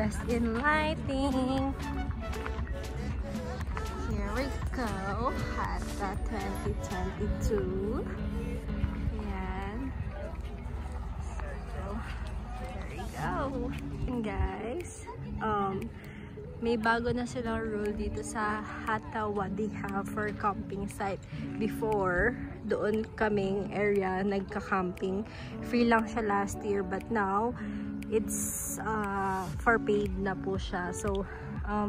Best in lighting. Here we go. Hatta 2022. Ayan. So, there we go. And guys, may bago na silang rule dito sa Hatta Wadi Hub for camping site. Before, doon kaming area nagka-camping. Free lang siya last year, but now it's for paid na po siya. So,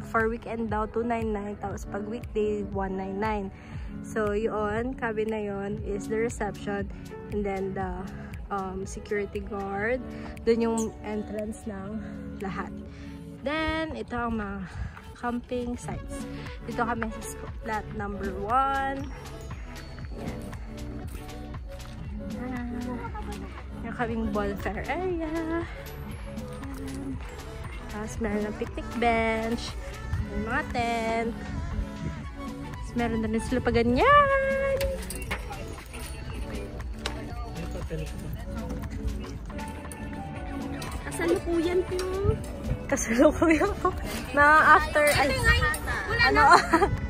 for weekend daw, $299. Tapos pag weekday, $199. So, yun, cabin na yun is the reception. And then the security guard. Doon yung entrance ng lahat. Then, ito ang mga camping sites. Dito kami sa flat number 1. Ayan. Yung kaming bonfire area. Ayan. Tapos meron ng picnic bench. Yung mga tent. Tapos meron na rin sila pa ganyan. Kasalukuyan po. Kasalukuyan po. Na after, ay, ano,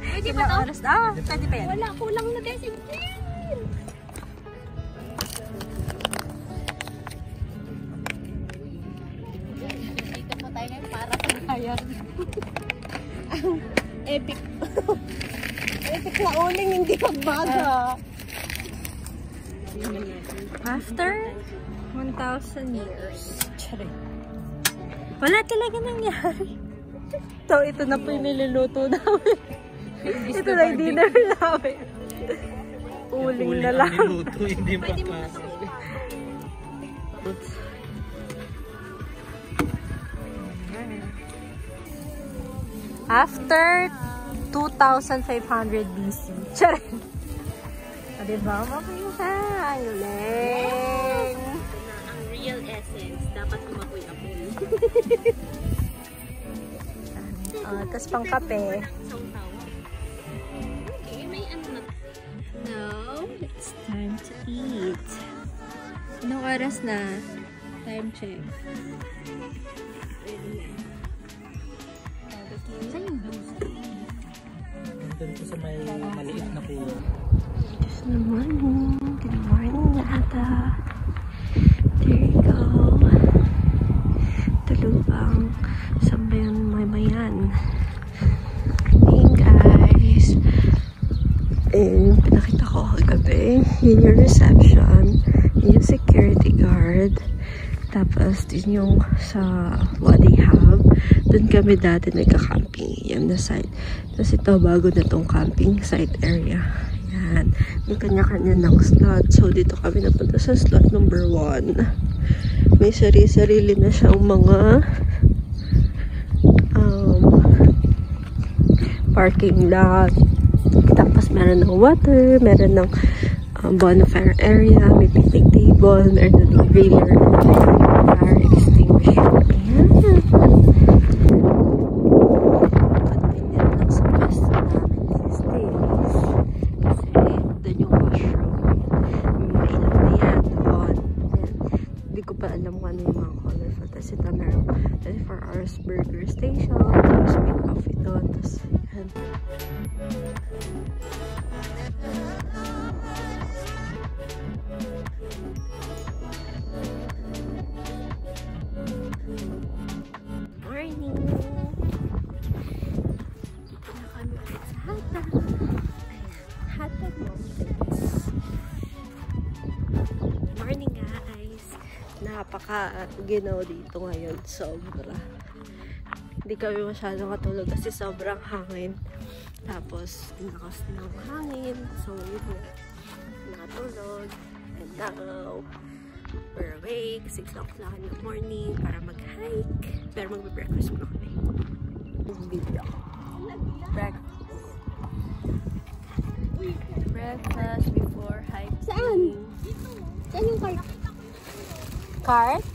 pwede ba to? Oras, pwede pa yan. Wala, kulang na guys. Dito po tayo ngayon para sa kaya. Ang epic. Epic na uling, hindi pagbaga. After 1,000 years. Charing. Wala talaga nangyari. So, ito na po yung niluluto namin. Ito na yung dinner namin. Uling na lang. Niluto, hindi papasok. After 2,500 BC. Charing. O, diba? Mapinsa. Ang galing. Ang real essence, dapat kumakuy-apoy. Tapos pang kape. Okay, may ano na. Now, it's time to eat. Anong oras na? Time check. Saan yung blues? Nandun ko sa may maliit na pulo. Good morning. Good morning, Hatta. There you go. Tulubang sambayan mayan. Hey guys. Yung pinakita ko kagabi. Yun yung reception. Yun yung security guard. Tapos din yung sa Wadi Hub. Doon kami dati nagka-camping. Yan na site. Tapos ito bago na tong camping site area. Yan. May kanya-kanya ng slot. So dito kami napunta sa slot number 1. May sarili-sarili na siyang mga parking lot. Tapos meron ng water, meron ng bonfire area, may picnic table, meron ng griller, fire extinguisher. Ayan. Convenient lang sa pwesto namin these days. Kasi doon yung washroom. May ilaw na yan doon. Hindi ko pa alam kung ano yung mga colorful. Tapos ito meron 24 hours burger station. Tapos may coffee doon. Tapos yan. Morning! Dito na kami ulit sa Hatta. Hatta Mountains. Morning guys! Napaka-ginaw dito ngayon. Sobra. Hindi kami masyadong katulog kasi sobrang hangin. Tapos, tinakas ng hangin. So, yun nga. Nakatulog. And now, we're awake. 6 o'clock in the morning para mag-hike. Pero mag-breakfast muna kami. Video. Breakfast. Breakfast before hiking. Saan? Saan yung cart? Cart?